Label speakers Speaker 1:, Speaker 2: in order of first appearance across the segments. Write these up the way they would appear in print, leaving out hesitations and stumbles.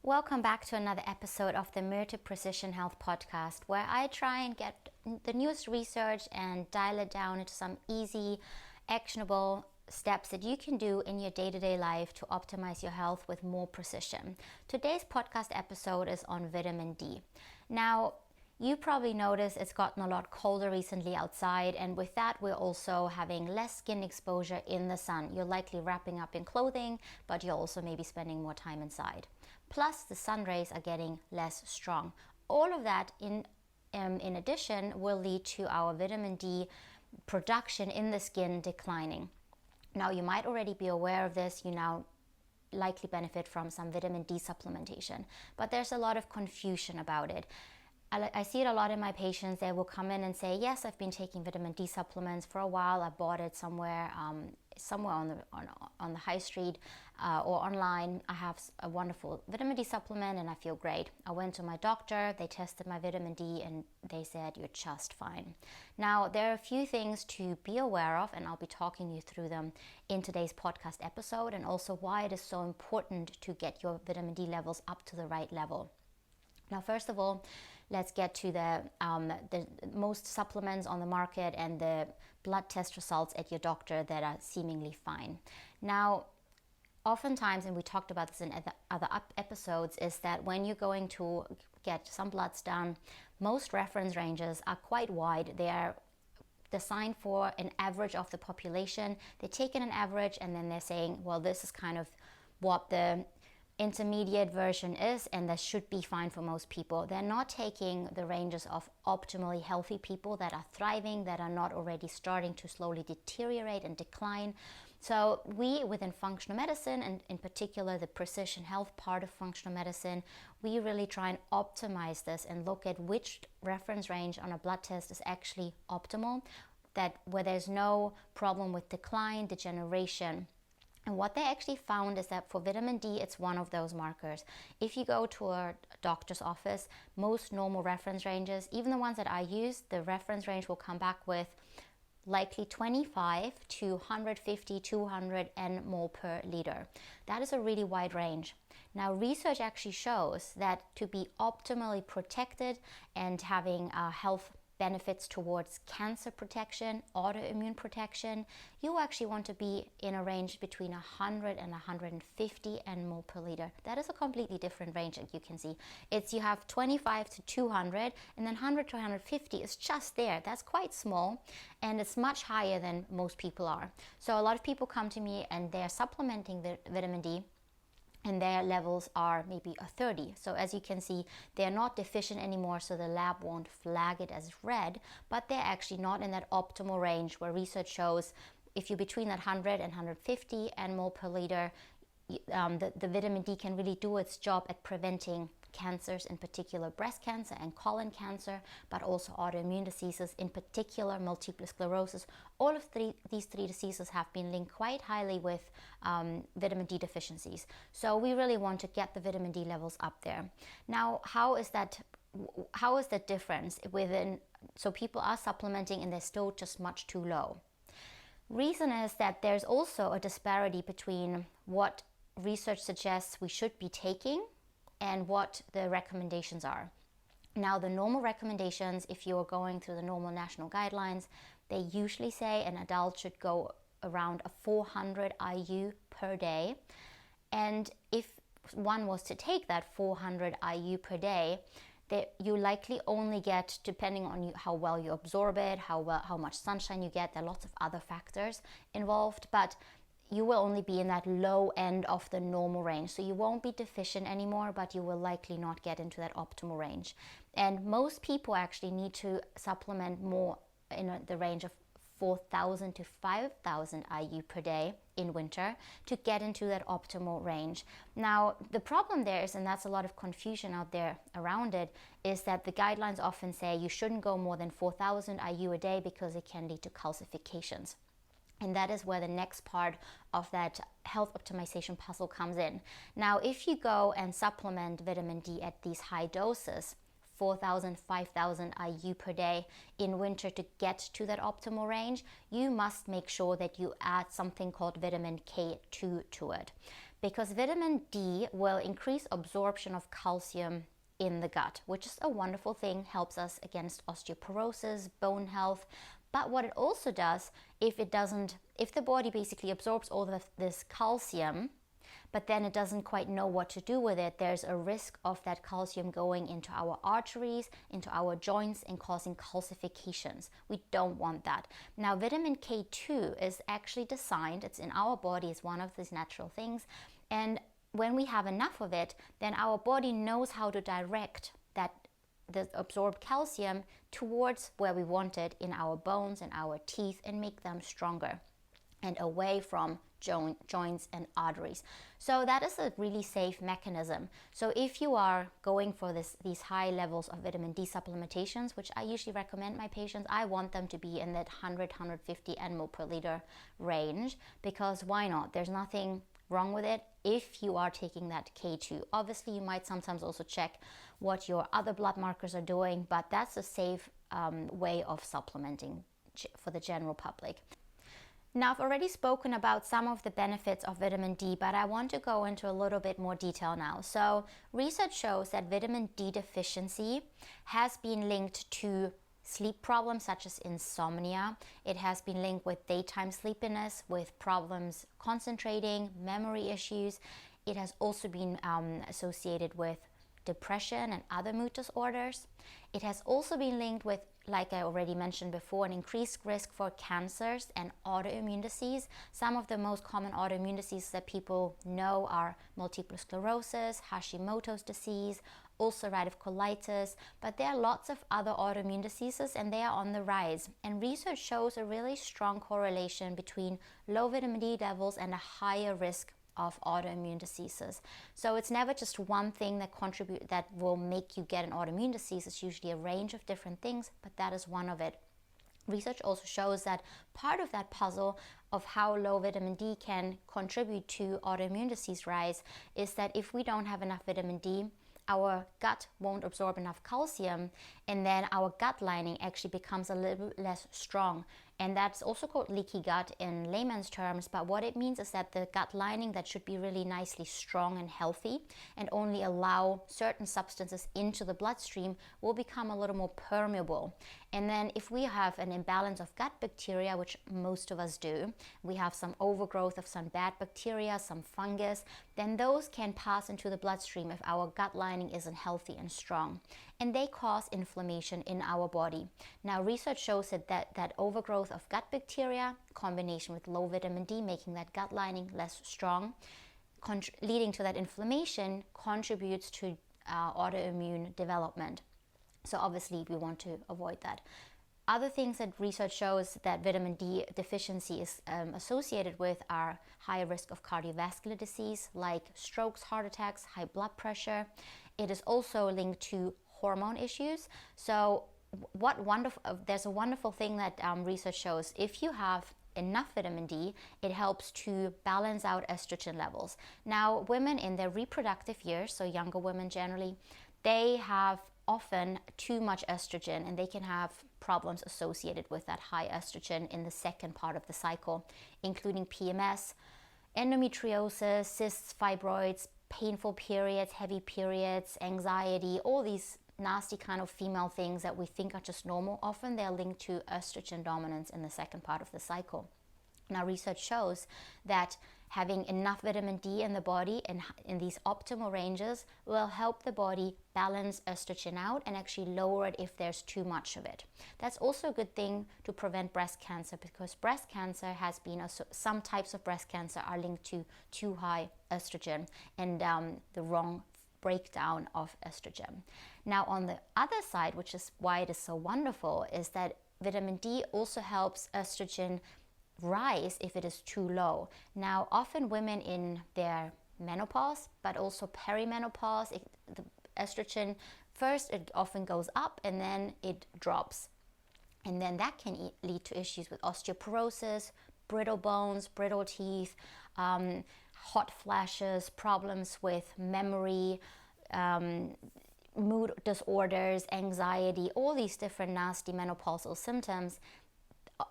Speaker 1: Welcome back to another episode of the Mirthe Precision Health Podcast, where I try and get the newest research and dial it down into some easy, actionable steps that you can do in your day-to-day life to optimize your health with more precision. Today's podcast episode is on vitamin D. Now, you probably noticed it's gotten a lot colder recently outside, and with that we're also having less skin exposure in the sun. You're likely wrapping up in clothing, but you're also maybe spending more time inside. Plus, the sun rays are getting less strong. All of that in addition will lead to our vitamin D production in the skin declining. Now, you might already be aware of this. You now likely benefit from some vitamin D supplementation, but there's a lot of confusion about it. I see it a lot in my patients. They will come in and say, yes, I've been taking vitamin D supplements for a while. I bought it somewhere on the high street or online. I have a wonderful vitamin D supplement and I feel great. I went to my doctor, they tested my vitamin D and they said, you're just fine. Now, there are a few things to be aware of, and I'll be talking you through them in today's podcast episode, and also why it is so important to get your vitamin D levels up to the right level. Now, first of all, let's get to the most supplements on the market and the blood test results at your doctor that are seemingly fine. Now, oftentimes, and we talked about this in other episodes, is that when you're going to get some bloods done, most reference ranges are quite wide. They are designed for an average of the population. They're taking an average and then they're saying, well, this is kind of what the intermediate version is, and that should be fine for most people. They're not taking the ranges of optimally healthy people that are thriving, that are not already starting to slowly deteriorate and decline. So we within functional medicine, and in particular the precision health part of functional medicine, we really try and optimize this and look at which reference range on a blood test is actually optimal, that where there's no problem with decline, degeneration. And what they actually found is that for vitamin D, it's one of those markers. If you go to a doctor's office, most normal reference ranges, even the ones that I use, the reference range will come back with likely 25 to 150, 200 nmol per liter. That is a really wide range. Now, research actually shows that to be optimally protected and having health benefits towards cancer protection, autoimmune protection, you actually want to be in a range between 100 and 150 nmol per liter. That is a completely different range, as you can see. You have 25 to 200, and then 100 to 150 is just there. That's quite small, and it's much higher than most people are. So a lot of people come to me and they're supplementing the vitamin D, and their levels are maybe a 30. So as you can see, they're not deficient anymore, so the lab won't flag it as red, but they're actually not in that optimal range where research shows if you're between that 100 and 150 nmol per liter, the vitamin D can really do its job at preventing cancers, in particular breast cancer and colon cancer, but also autoimmune diseases, in particular multiple sclerosis. All of these three diseases have been linked quite highly with vitamin D deficiencies. So we really want to get the vitamin D levels up there. Now, how is the difference within? So people are supplementing and they're still just much too low. Reason is that there's also a disparity between what research suggests we should be taking and what the recommendations are. Now, the normal recommendations, if you're going through the normal national guidelines, they usually say an adult should go around a 400 IU per day. And if one was to take that 400 IU per day, you likely only get, depending on how well you absorb it, how much sunshine you get, there are lots of other factors involved, but you will only be in that low end of the normal range. So you won't be deficient anymore, but you will likely not get into that optimal range. And most people actually need to supplement more in the range of 4,000 to 5,000 IU per day in winter to get into that optimal range. Now, the problem there is, and that's a lot of confusion out there around it, is that the guidelines often say you shouldn't go more than 4,000 IU a day because it can lead to calcifications. And that is where the next part of that health optimization puzzle comes in. Now, if you go and supplement vitamin D at these high doses, 4,000, 5,000 IU per day in winter to get to that optimal range, you must make sure that you add something called vitamin K2 to it. because vitamin D will increase absorption of calcium in the gut, which is a wonderful thing, helps us against osteoporosis, bone health. But what it also does, if the body basically absorbs all of this calcium, but then it doesn't quite know what to do with it, there's a risk of that calcium going into our arteries, into our joints, and causing calcifications. We don't want that. Now, vitamin K2 is actually designed, it's in our body, it's one of these natural things, and when we have enough of it, then our body knows how to direct the absorbed calcium towards where we want it in our bones and our teeth, and make them stronger and away from joints and arteries. So that is a really safe mechanism. So if you are going for these high levels of vitamin D supplementations, which I usually recommend my patients, I want them to be in that 100-150 nmol per liter range, because why not? There's nothing wrong with it if you are taking that K2. Obviously, you might sometimes also check what your other blood markers are doing, but that's a safe way of supplementing for the general public. Now, I've already spoken about some of the benefits of vitamin D, but I want to go into a little bit more detail now. So, research shows that vitamin D deficiency has been linked to sleep problems such as insomnia. It has been linked with daytime sleepiness, with problems concentrating, memory issues. It has also been associated with depression and other mood disorders. It has also been linked with, like I already mentioned before, an increased risk for cancers and autoimmune disease. Some of the most common autoimmune diseases that people know are multiple sclerosis, Hashimoto's disease, ulcerative colitis, but there are lots of other autoimmune diseases, and they are on the rise. And research shows a really strong correlation between low vitamin D levels and a higher risk of autoimmune diseases. So it's never just one thing that will make you get an autoimmune disease. It's usually a range of different things, but that is one of it. Research also shows that part of that puzzle of how low vitamin D can contribute to autoimmune disease rise is that if we don't have enough vitamin D, our gut won't absorb enough calcium, and then our gut lining actually becomes a little less strong. And that's also called leaky gut in layman's terms, but what it means is that the gut lining that should be really nicely strong and healthy and only allow certain substances into the bloodstream will become a little more permeable. And then if we have an imbalance of gut bacteria, which most of us do, we have some overgrowth of some bad bacteria, some fungus, then those can pass into the bloodstream if our gut lining isn't healthy and strong. And they cause inflammation in our body. Now, research shows that overgrowth of gut bacteria, combination with low vitamin D, making that gut lining less strong, leading to that inflammation, contributes to autoimmune development. So obviously, we want to avoid that. Other things that research shows that vitamin D deficiency is associated with are higher risk of cardiovascular disease like strokes, heart attacks, high blood pressure. It is also linked to hormone issues. So there's a wonderful thing that research shows. If you have enough vitamin D, it helps to balance out estrogen levels. Now, women in their reproductive years, so younger women generally, they have often too much estrogen, and they can have problems associated with that high estrogen in the second part of the cycle, including PMS, endometriosis, cysts, fibroids, painful periods, heavy periods, anxiety, all these nasty kind of female things that we think are just normal. Often they're linked to estrogen dominance in the second part of the cycle. Now, research shows that having enough vitamin D in the body in these optimal ranges will help the body balance estrogen out and actually lower it if there's too much of it. That's also a good thing to prevent breast cancer, because breast cancer has been, some types of breast cancer are linked to too high estrogen and the wrong breakdown of estrogen. Now, on the other side, which is why it is so wonderful, is that vitamin D also helps estrogen rise if it is too low. Now, often women in their menopause, but also perimenopause, the estrogen, first it often goes up and then it drops. And then that can lead to issues with osteoporosis, brittle bones, brittle teeth, hot flashes, problems with memory, mood disorders, anxiety, all these different nasty menopausal symptoms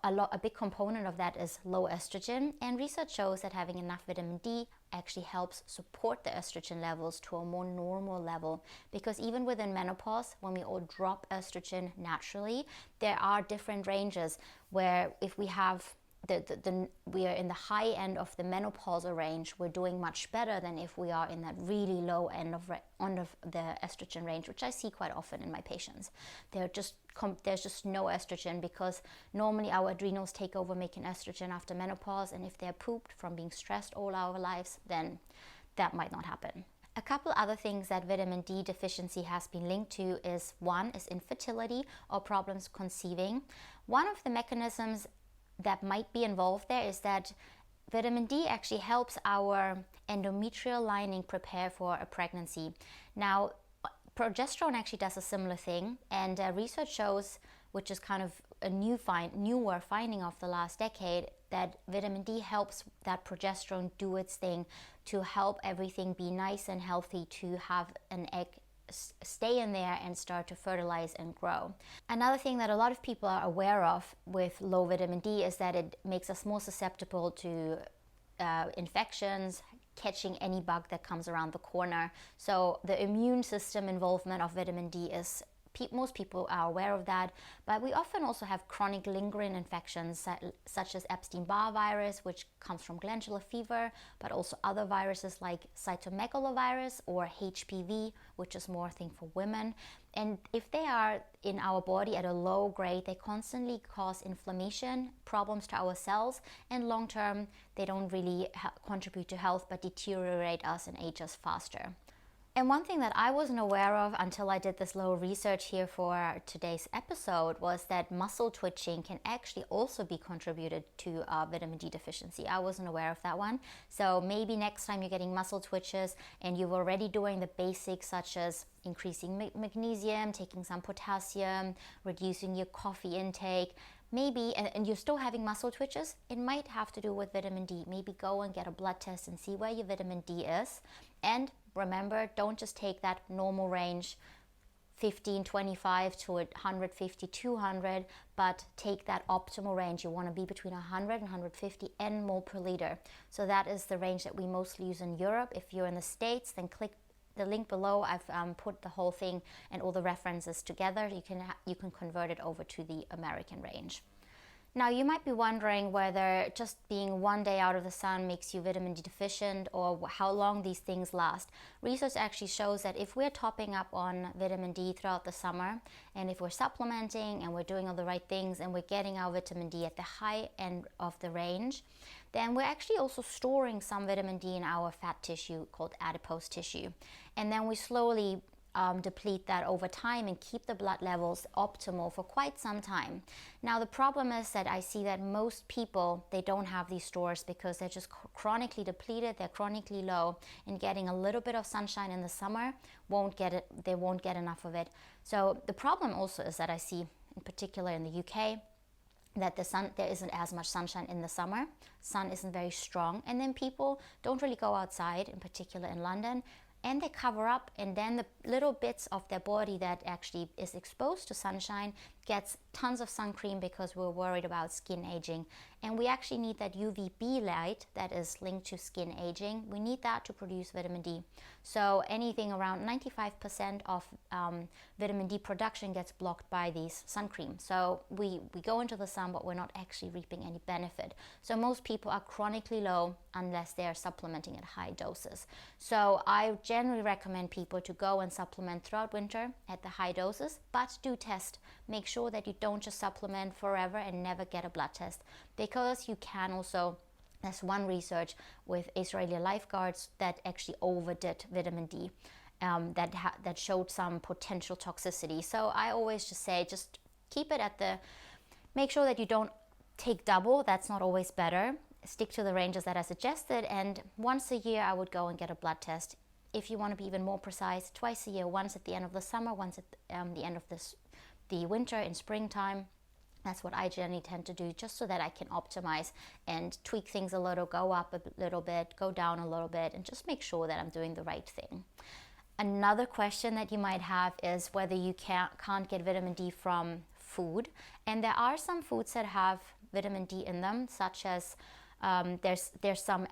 Speaker 1: a big component of that is low estrogen, and research shows that having enough vitamin D actually helps support the estrogen levels to a more normal level, because even within menopause, when we all drop estrogen naturally, there are different ranges where if we have we are in the high end of the menopausal range, we're doing much better than if we are in that really low end of the estrogen range, which I see quite often in my patients. There's just no estrogen, because normally our adrenals take over making estrogen after menopause, and if they're pooped from being stressed all our lives, then that might not happen. A couple other things that vitamin D deficiency has been linked to is, one is infertility or problems conceiving. One of the mechanisms that might be involved there is that vitamin D actually helps our endometrial lining prepare for a pregnancy. Now, progesterone actually does a similar thing, and research shows, which is kind of a newer finding of the last decade, that vitamin D helps that progesterone do its thing to help everything be nice and healthy, to have an egg stay in there and start to fertilize and grow. Another thing that a lot of people are aware of with low vitamin D is that it makes us more susceptible to infections, catching any bug that comes around the corner. So the immune system involvement of vitamin D is, most people are aware of that, but we often also have chronic lingering infections such as Epstein-Barr virus, which comes from glandular fever, but also other viruses like cytomegalovirus or HPV, which is more a thing for women. And if they are in our body at a low grade, they constantly cause inflammation, problems to our cells, and long term, they don't really contribute to health, but deteriorate us and age us faster. And one thing that I wasn't aware of until I did this little research here for today's episode was that muscle twitching can actually also be contributed to vitamin D deficiency. I wasn't aware of that one. So maybe next time you're getting muscle twitches and you're already doing the basics such as increasing magnesium, taking some potassium, reducing your coffee intake, maybe, and you're still having muscle twitches, it might have to do with vitamin D. Maybe go and get a blood test and see where your vitamin D is. And remember, don't just take that normal range, 15, 25 to 150, 200, but take that optimal range. You want to be between 100 and 150 mmol per liter. So that is the range that we mostly use in Europe. If you're in the States, then click the link below. I've put the whole thing and all the references together. You can convert it over to the American range. Now, you might be wondering whether just being one day out of the sun makes you vitamin D deficient, or how long these things last. Research actually shows that if we're topping up on vitamin D throughout the summer, and if we're supplementing and we're doing all the right things and we're getting our vitamin D at the high end of the range, then we're actually also storing some vitamin D in our fat tissue called adipose tissue. And then we slowly deplete that over time and keep the blood levels optimal for quite some time. Now, the problem is that I see that most people, they don't have these stores because they're just chronically depleted, they're chronically low, and getting a little bit of sunshine in the summer they won't get enough of it. So the problem also is that I see, in particular in the UK, that there isn't as much sunshine in the summer. Sun isn't very strong, and then people don't really go outside, in particular in London, and they cover up, and then the little bits of their body that actually is exposed to sunshine gets tons of sun cream because we're worried about skin aging. And we actually need that UVB light that is linked to skin aging. We need that to produce vitamin D. So anything around 95% of vitamin D production gets blocked by these sun cream. So we go into the sun, but we're not actually reaping any benefit. So most people are chronically low unless they're supplementing at high doses. So I generally recommend people to go and supplement throughout winter at the high doses, but do test. Make sure that you don't just supplement forever and never get a blood test, because you can also, there's one research with Israeli lifeguards that actually overdid vitamin D, that showed some potential toxicity. So I always just say, just keep it make sure that you don't take double. That's not always better. Stick to the ranges that I suggested, and once a year I would go and get a blood test. If you want to be even more precise, twice a year, once at the end of the summer, once at the end of the winter in springtime. That's what I generally tend to do, just so that I can optimize and tweak things a little, go up a little bit, go down a little bit, and just make sure that I'm doing the right thing. Another question that you might have is whether you can't get vitamin D from food. And there are some foods that have vitamin D in them, such as there's some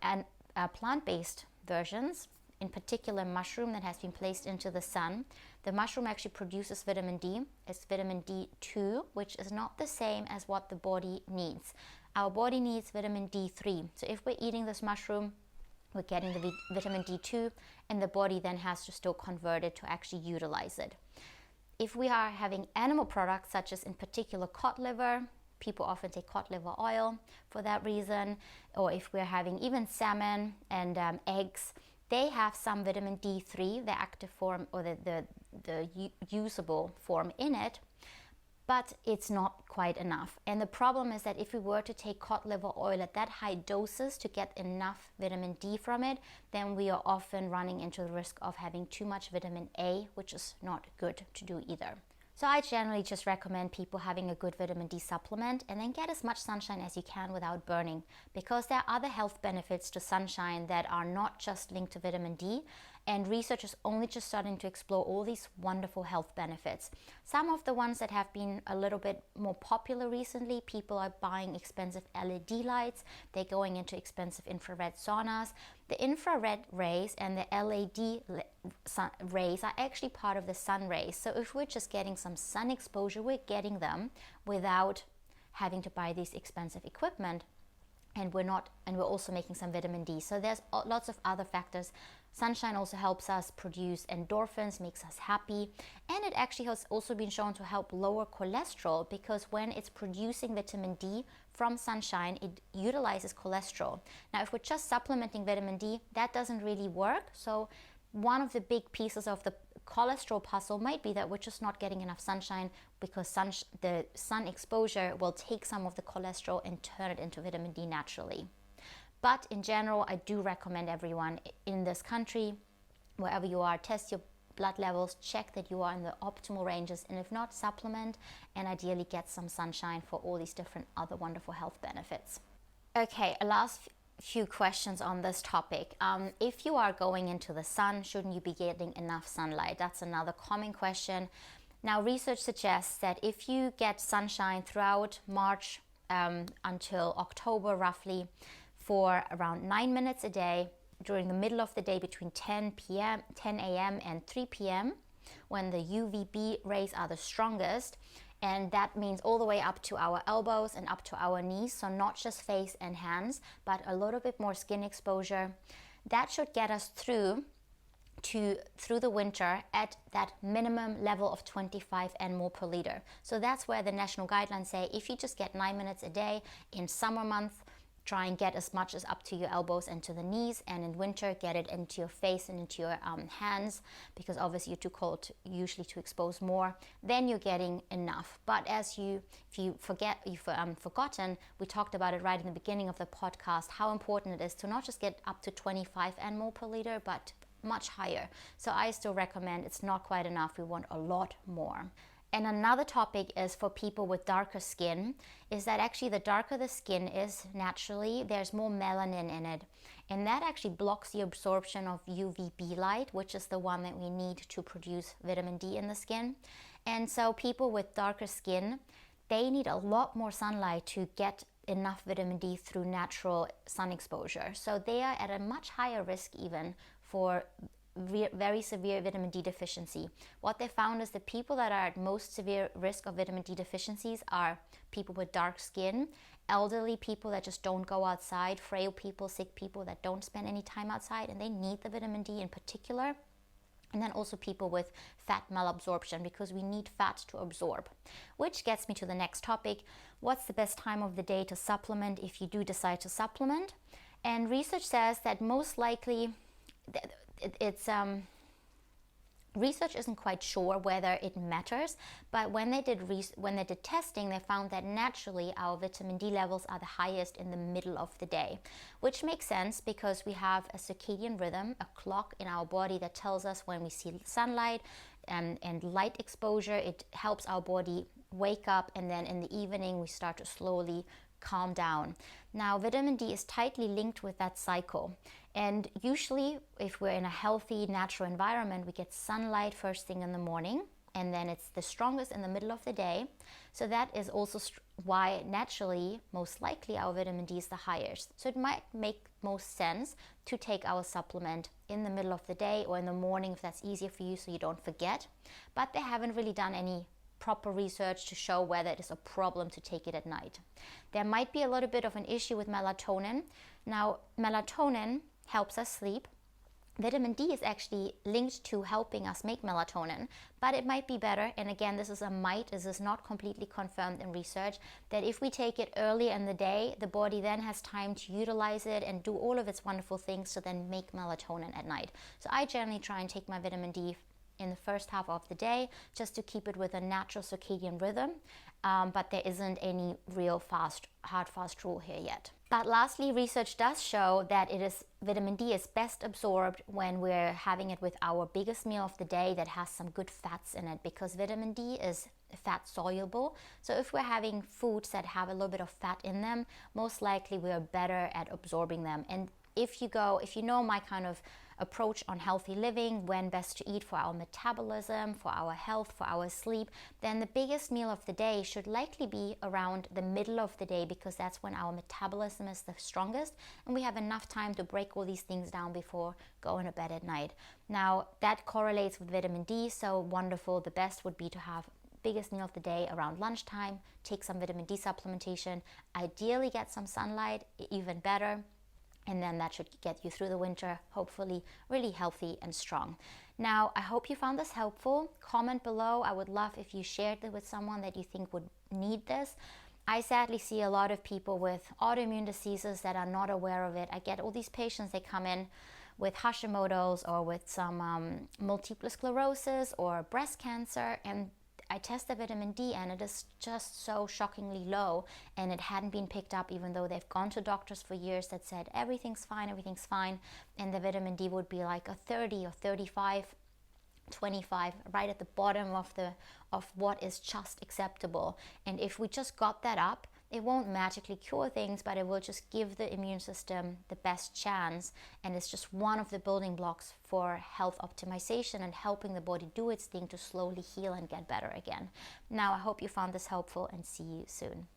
Speaker 1: plant-based versions, in particular mushroom that has been placed into the sun. The mushroom actually produces vitamin D. It's vitamin D2, which is not the same as what the body needs. Our body needs vitamin D3. So if we're eating this mushroom, we're getting the vitamin D2, and the body then has to still convert it to actually utilize it. If we are having animal products, such as in particular cod liver, people often take cod liver oil for that reason, or if we're having even salmon and eggs, they have some vitamin D3, the active form or the usable form in it, but it's not quite enough. And the problem is that if we were to take cod liver oil at that high doses to get enough vitamin D from it, then we are often running into the risk of having too much vitamin A, which is not good to do either. So I generally just recommend people having a good vitamin D supplement and then get as much sunshine as you can without burning, because there are other health benefits to sunshine that are not just linked to vitamin D, and research is only just starting to explore all these wonderful health benefits. Some of the ones that have been a little bit more popular recently, people are buying expensive LED lights, they're going into expensive infrared saunas. The infrared rays and the LED rays are actually part of the sun rays. So if we're just getting some sun exposure, we're getting them without having to buy these expensive equipment. And we're also making some vitamin D. So there's lots of other factors. Sunshine also helps us produce endorphins, makes us happy. And it actually has also been shown to help lower cholesterol, because when it's producing vitamin D from sunshine, it utilizes cholesterol. Now, if we're just supplementing vitamin D, that doesn't really work. So one of the big pieces of the cholesterol puzzle might be that we're just not getting enough sunshine, because the sun exposure will take some of the cholesterol and turn it into vitamin D naturally. But in general, I do recommend everyone in this country, wherever you are, test your blood levels, check that you are in the optimal ranges, and if not, supplement, and ideally get some sunshine for all these different other wonderful health benefits. Okay, a last few questions on this topic. If you are going into the sun, shouldn't you be getting enough sunlight? That's another common question. Now, research suggests that if you get sunshine throughout March until October roughly, for around 9 minutes a day, during the middle of the day between 10 a.m. and 3 p.m., when the UVB rays are the strongest, and that means all the way up to our elbows and up to our knees, so not just face and hands, but a little bit more skin exposure. That should get us through the winter at that minimum level of 25 nmol per liter. So that's where the national guidelines say if you just get 9 minutes a day in summer months, try and get as much as up to your elbows and to the knees, and in winter get it into your face and into your hands, because obviously you're too cold usually to expose more, then you're getting enough. But if you've forgotten, we talked about it right in the beginning of the podcast, how important it is to not just get up to 25 nmol per liter, but much higher. So I still recommend, it's not quite enough, we want a lot more. And another topic is for people with darker skin, is that actually the darker the skin is naturally, there's more melanin in it. And that actually blocks the absorption of UVB light, which is the one that we need to produce vitamin D in the skin. And so people with darker skin, they need a lot more sunlight to get enough vitamin D through natural sun exposure. So they are at a much higher risk even for very severe vitamin D deficiency. What they found is the people that are at most severe risk of vitamin D deficiencies are people with dark skin, elderly people that just don't go outside, frail people, sick people that don't spend any time outside, and they need the vitamin D in particular. And then also people with fat malabsorption, because we need fat to absorb. Which gets me to the next topic. What's the best time of the day to supplement if you do decide to supplement? And research says that most likely research isn't quite sure whether it matters, but when they did testing, they found that naturally our vitamin D levels are the highest in the middle of the day, which makes sense because we have a circadian rhythm, a clock in our body that tells us when we see sunlight and light exposure. It helps our body wake up, and then in the evening we start to slowly calm down. Now, vitamin D is tightly linked with that cycle. And usually, if we're in a healthy, natural environment, we get sunlight first thing in the morning, and then it's the strongest in the middle of the day. So that is also why naturally, most likely, our vitamin D is the highest. So it might make most sense to take our supplement in the middle of the day or in the morning if that's easier for you, so you don't forget. But they haven't really done any proper research to show whether it is a problem to take it at night. There might be a little bit of an issue with melatonin. Now, melatonin helps us sleep. Vitamin D is actually linked to helping us make melatonin, but it might be better, and again, this is a might, this is not completely confirmed in research, that if we take it early in the day, the body then has time to utilize it and do all of its wonderful things to then make melatonin at night. So I generally try and take my vitamin D in the first half of the day just to keep it with a natural circadian rhythm, but there isn't any real hard fast rule here yet. But lastly, research does show that vitamin D is best absorbed when we're having it with our biggest meal of the day that has some good fats in it, because vitamin D is fat soluble. So if we're having foods that have a little bit of fat in them, most likely we're better at absorbing them. And if you know my kind of approach on healthy living, when best to eat for our metabolism, for our health, for our sleep, then the biggest meal of the day should likely be around the middle of the day, because that's when our metabolism is the strongest and we have enough time to break all these things down before going to bed at night. Now, that correlates with vitamin D, so wonderful. The best would be to have biggest meal of the day around lunchtime, take some vitamin D supplementation, ideally get some sunlight, even better. And then that should get you through the winter, hopefully really healthy and strong. Now, I hope you found this helpful. Comment below. I would love if you shared it with someone that you think would need this. I sadly see a lot of people with autoimmune diseases that are not aware of it. I get all these patients, they come in with Hashimoto's or with some multiple sclerosis or breast cancer, and I tested vitamin D and it is just so shockingly low, and it hadn't been picked up even though they've gone to doctors for years that said everything's fine, and the vitamin D would be like a 30 or 35, 25, right at the bottom of what is just acceptable. And if we just got that up, it won't magically cure things, but it will just give the immune system the best chance, and it's just one of the building blocks for health optimization and helping the body do its thing to slowly heal and get better again. Now, I hope you found this helpful, and see you soon.